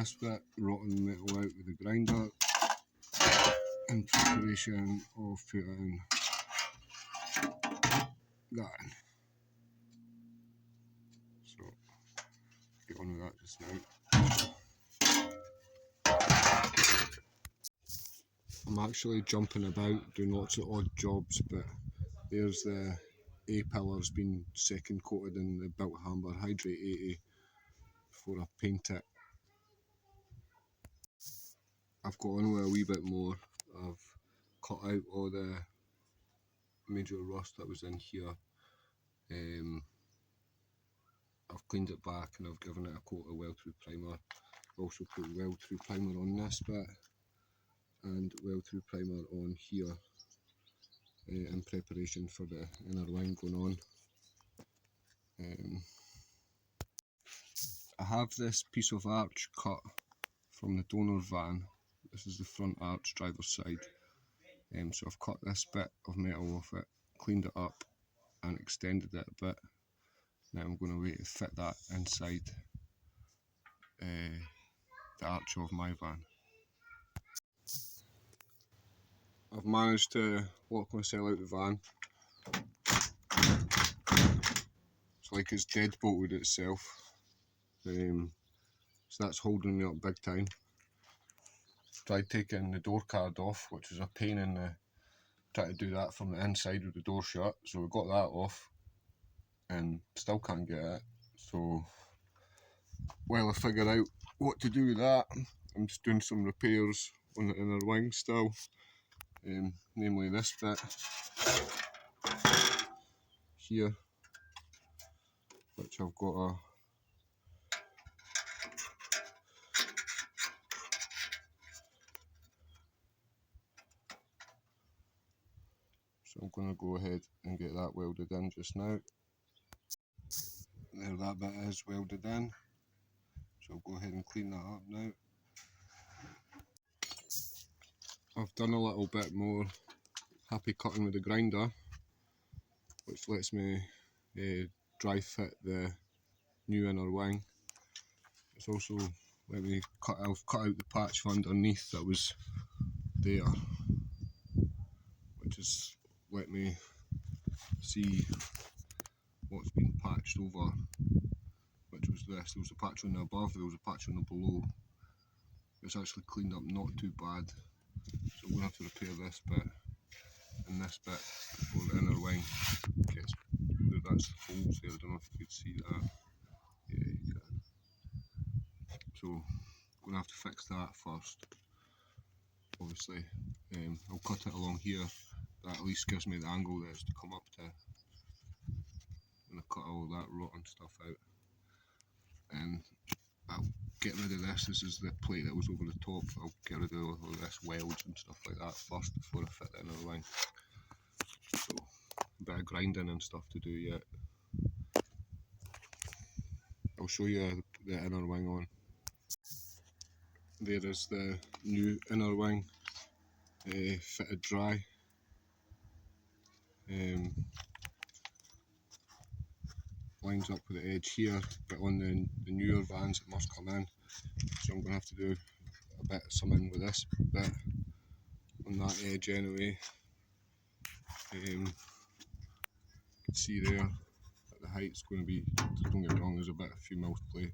this bit, rotting metal out with the grinder in preparation of putting that in. So get on with that just now. I'm actually jumping about doing lots of odd jobs, but there's the A-pillars being second coated in the built hamber hydrate 80 before I paint it. I've got on with a wee bit more. I've cut out all the major rust that was in here. I've cleaned it back and I've given it a coat of weld through primer. I've also put weld through primer on this bit and weld through primer on here in preparation for the inner wing going on. I have this piece of arch cut from the donor van. This is the front arch, driver's side. So I've cut this bit of metal off it, cleaned it up and extended it a bit. Now I'm going to wait to fit that inside the arch of my van. I've managed to lock myself out the van. It's like it's dead bolted itself. So that's holding me up big time. Tried taking the door card off, which was a pain in the... Try to do that from the inside with the door shut. So we got that off and still can't get it. So while I figure out what to do with that, I'm just doing some repairs on the inner wing still. Namely this bit here, which I've got a so I'm going to go ahead and get that welded in just now. There, that bit is welded in, so I'll go ahead and clean that up now. I've done a little bit more happy cutting with the grinder, which lets me dry fit the new inner wing. It's also let me cut out the patch from underneath that was there, which has let me see what's been patched over, which was this. There was a patch on the above, there was a patch on the below. It's actually cleaned up not too bad, so I'm going to have to repair this bit and this bit before the inner wing gets... That's the holes there, I don't know if you could see that. Yeah, you can. So I'm going to have to fix that first. Obviously, I'll cut it along here. That at least gives me the angle that it's to come up to. And I cut all that rotten stuff out. And I'll get rid of this. This is the plate that was over the top. I'll get rid of all this welds and stuff like that first before I fit the inner wing. So a bit of grinding and stuff to do yet. I'll show you the inner wing on. There is the new inner wing fitted dry. Lines up with the edge here, but on the newer vans it must come in. So I'm going to have to do a bit of something with this bit on that edge anyway. You can see there that the height's going to be, don't get me wrong, there's a few mils play.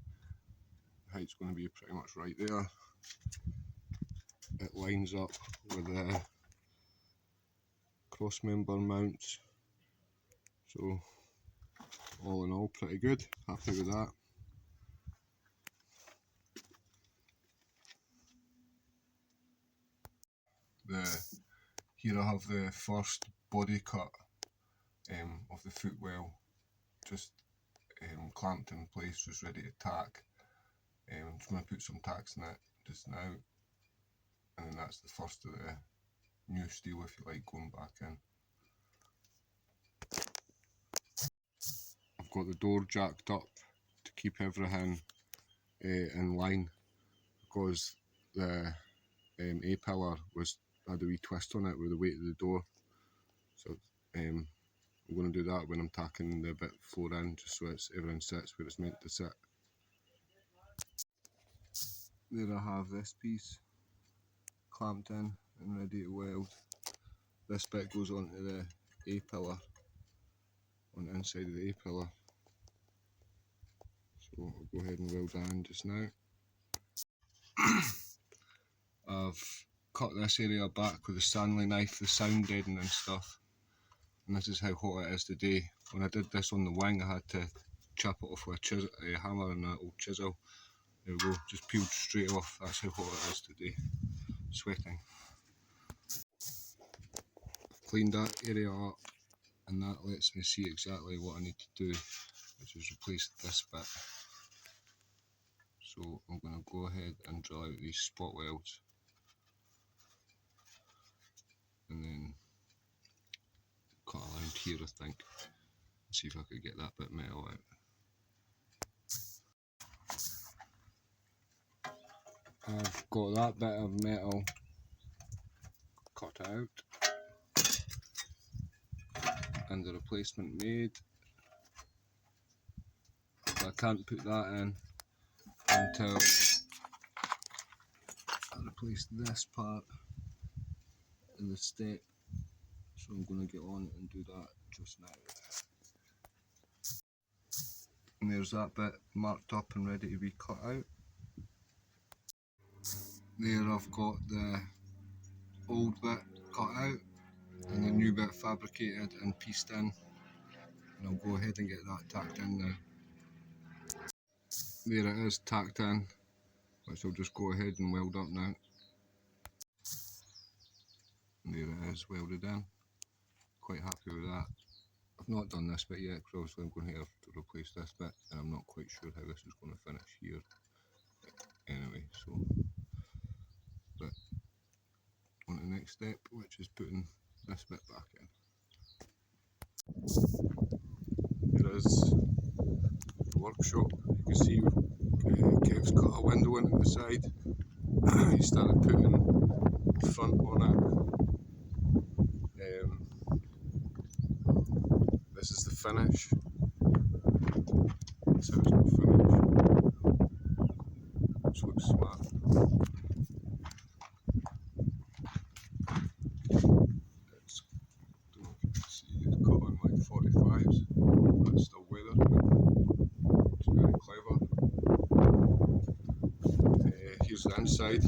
The height's going to be pretty much right there. It lines up with the cross member mounts. So all in all, pretty good. Happy with that. Here I have the first body cut of the footwell, just clamped in place, just ready to tack. I'm just going to put some tacks in it just now, and then that's the first of the new steel, if you like, going back in. I've got the door jacked up to keep everything in line, because the A-pillar had a wee twist on it with the weight of the door. So I'm going to do that when I'm tacking the bit floor in, just so everything sits where it's meant to sit. There I have this piece clamped in and ready to weld. This bit goes onto the A-pillar, on the inside of the A-pillar. So I'll go ahead and weld that in just now. I've cut this area back with a Stanley knife, the sound deadening stuff, and this is how hot it is today. When I did this on the wing, I had to chop it off with a hammer and an old chisel. There we go, just peeled straight off. That's how hot it is today. Sweating. Cleaned that area up, and that lets me see exactly what I need to do, which is replace this bit. So I'm going to go ahead and drill out these spot welds, and then cut around here, I think, and see if I could get that bit of metal out. I've got that bit of metal cut out and the replacement made. But I can't put that in until I replace this part in the step, so I'm going to get on and do that just now. And there's that bit marked up and ready to be cut out. There I've got the old bit cut out and the new bit fabricated and pieced in, and I'll go ahead and get that tacked in now. There it is tacked in, which I'll just go ahead and weld up now. And there it is welded in. Quite happy with that. I've not done this bit yet because obviously I'm going to have to replace this bit, and I'm not quite sure how this is going to finish here. Anyway, so but on to the next step, which is putting this bit back in. Here is the workshop. You can see Kev's cut a window into the side. He started putting the front on it. This is the finish. That's how it's going to finish. This looks smart. It's, I don't know if you can see, it's cut on like 45s, but it's still weathered. It's very clever. Here's the inside.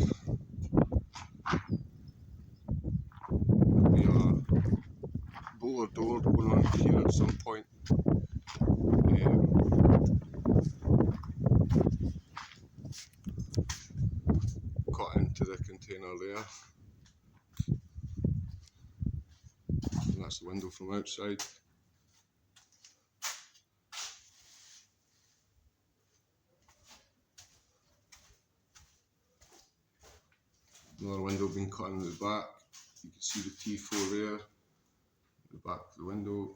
We are boiler door going on here at some point. Cut into the container there. And that's the window from outside. Another window being cut in the back. You can see the T4 there, the back of the window,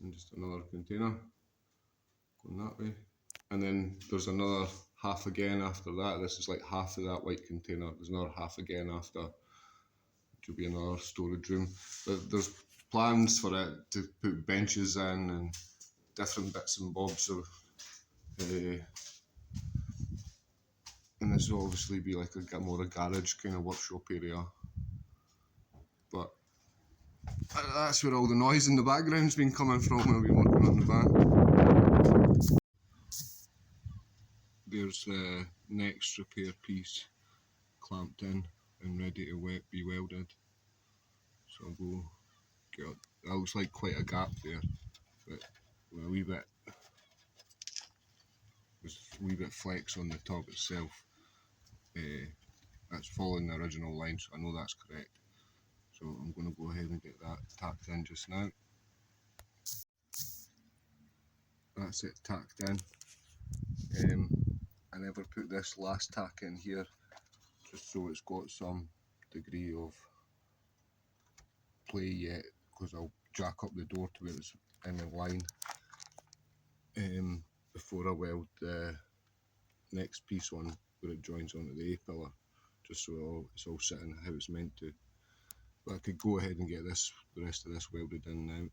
and just another container going that way. And then there's another half again after that. This is like half of that white container. There's another half again after, which will be another storage room. But there's plans for it to put benches in and different bits and bobs of and this will obviously be like a more a garage kind of workshop area. But that's where all the noise in the background's been coming from when I've been working on the van. There's the next repair piece clamped in and ready to be welded. So I'll go get it. That looks like quite a gap there, but with a wee bit, there's a wee bit flex on the top itself. That's following the original line, so I know that's correct. So I'm going to go ahead and get that tacked in just now. That's it tacked in. I never put this last tack in here just so it's got some degree of play yet, because I'll jack up the door to where it's in the line before I weld the next piece on where it joins onto the A-pillar, just so it's all sitting how it's meant to. But I could go ahead and get the rest of this welded in now.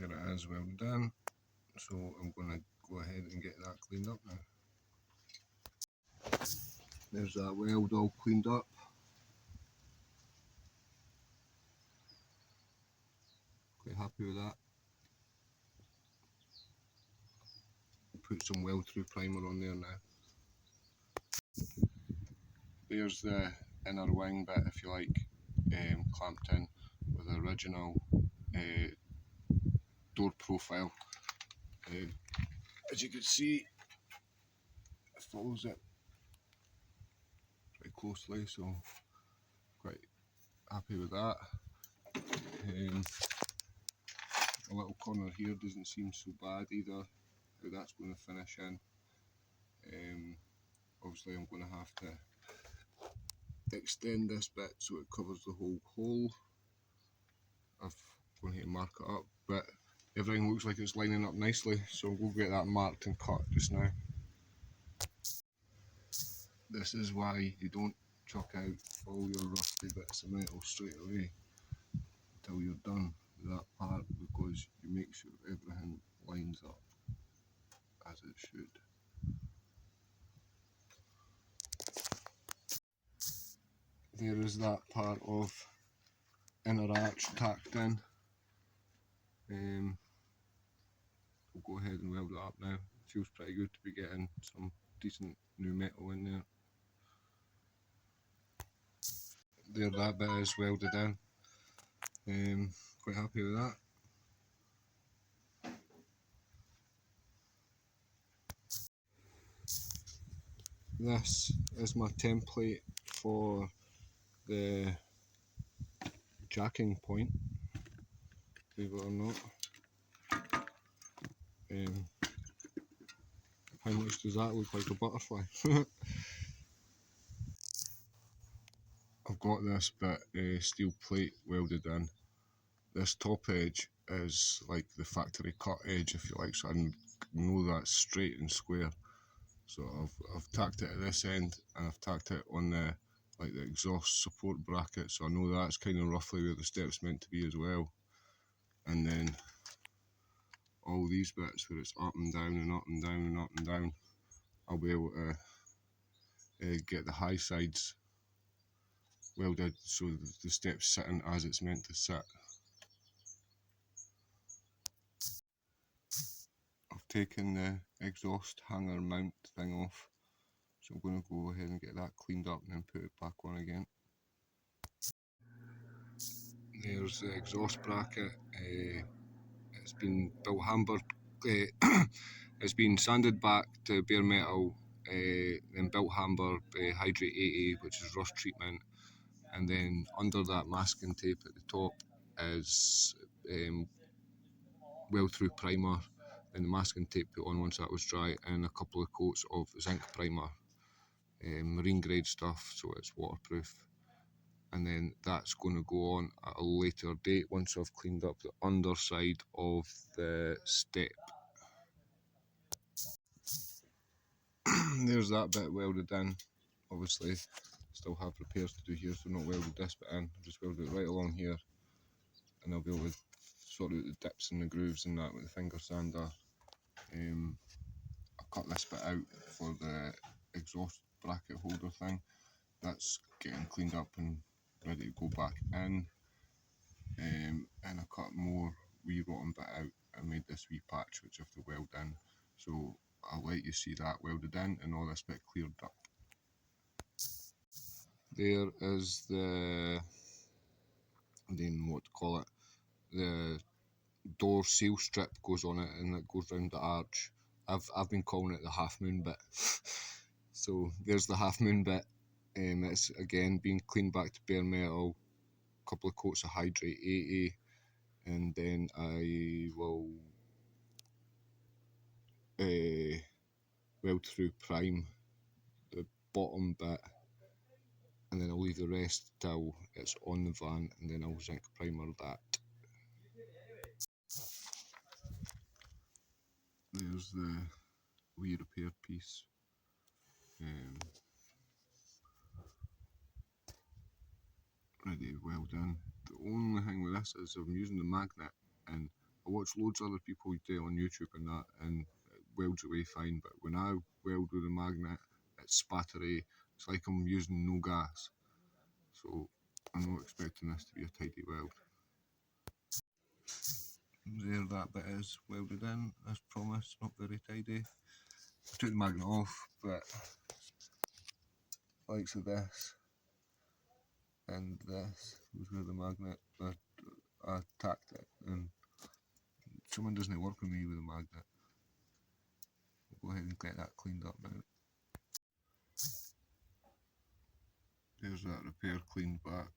There it is, welded in. So I'm going to go ahead and get that cleaned up now. There's that weld all cleaned up. Quite happy with that. Put some weld through primer on there now. There's the inner wing bit, if you like, clamped in with the original door profile. As you can see, it follows it pretty closely, so quite happy with that. A little corner here doesn't seem so bad either, how that's going to finish in. Obviously I'm going to have to extend this bit so it covers the whole hole. I'm going to mark it up, but everything looks like it's lining up nicely, so we'll get that marked and cut just now. This is why you don't chuck out all your rusty bits of metal straight away until you're done with that part, because you make sure everything lines up as it should. There is that part of inner arch tacked in. We'll go ahead and weld it up now. Feels pretty good to be getting some decent new metal in there. There, that bit is welded in. Quite happy with that. This is my template for the jacking point, believe it or not. How much does that look like a butterfly? I've got this bit steel plate welded in. This top edge is like the factory cut edge, if you like, so I know that's straight and square. So I've tacked it at this end, and I've tacked it on the exhaust support bracket, so I know that's kind of roughly where the step's meant to be as well. And then all these bits where it's up and down and up and down and up and down, I'll be able to get the high sides welded so the step's sitting as it's meant to sit. I've taken the exhaust hanger mount thing off, so I'm going to go ahead and get that cleaned up and then put it back on again. There's the exhaust bracket. It's been built hammered. It's been sanded back to bare metal, then built hammer, hydrate 80, which is rust treatment, and then under that masking tape at the top is weld through primer, and the masking tape put on once that was dry, and a couple of coats of zinc primer, marine grade stuff, so it's waterproof. And then that's going to go on at a later date once I've cleaned up the underside of the step. There's that bit welded in. Obviously still have repairs to do here, so not welded this bit in, I've just welded it right along here, and I'll be able to sort out the dips and the grooves and that with the finger sander. I cut this bit out for the exhaust bracket holder thing. That's getting cleaned up and ready to go back in. And I cut more wee rotten bit out and made this wee patch which I have to weld in. So I'll let you see that welded in and all this bit cleared up. There is the, what to call it, the door seal strip goes on it and it goes round the arch. I've been calling it the half moon bit. So there's the half moon bit. It's again been cleaned back to bare metal, a couple of coats of hydrate 80, and then I will weld through prime the bottom bit, and then I'll leave the rest till it's on the van, and then I'll zinc primer that. There's the wee repair piece. Ready to weld in. The only thing with this is I'm using the magnet, and I watch loads of other people do it on YouTube and that, and it welds away fine, but when I weld with a magnet, it's spattery. It's like I'm using no gas. So I'm not expecting this to be a tidy weld. There that bit is welded in, as promised, not very tidy. I took the magnet off, but likes of this and this was where the magnet, I tacked it, and someone doesn't work with me with a magnet. We'll go ahead and get that cleaned up now. There's that repair cleaned back.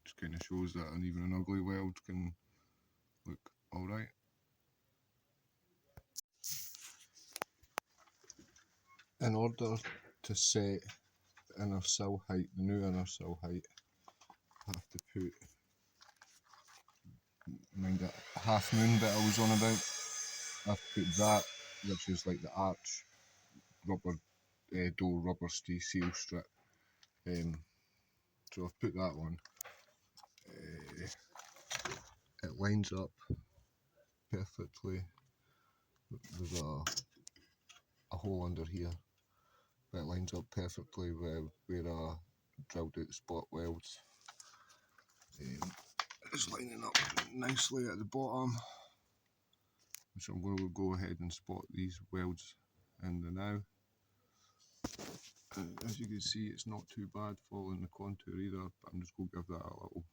Just kind of shows that even an ugly weld can look alright. In order to set the inner sill height, the new inner sill height, I have to put, mind that half moon bit I was on about, I have to put that, which is like the arch rubber door rubber seal strip. So I've put that one. It lines up perfectly. There's a hole under here, but it lines up perfectly where I drilled out spot welds. It's lining up nicely at the bottom, so I'm going to go ahead and spot these welds in the now. As you can see, it's not too bad following the contour either, but I'm just going to give that a little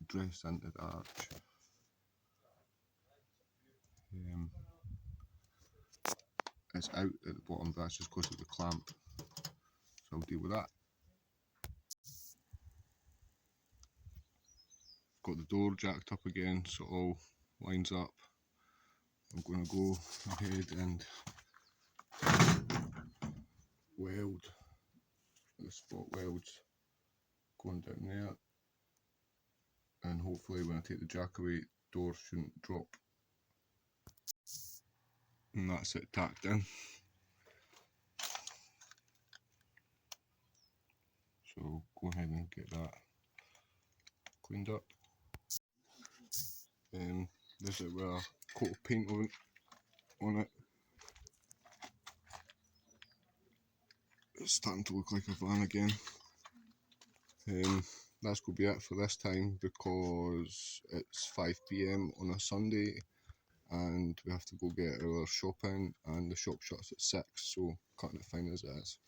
dress into the arch. It's out at the bottom, but that's just because of the clamp, so I'll deal with that. Got the door jacked up again, so it all lines up. I'm going to go ahead and weld the spot welds going down there, and hopefully when I take the jack away, the door shouldn't drop. And that's it tacked in. So go ahead and get that cleaned up. This is where a coat of paint on it. It's starting to look like a van again. That's going to be it for this time, because it's 5 PM on a Sunday and we have to go get our shopping, and the shop shuts at 6, so cutting it fine as it is.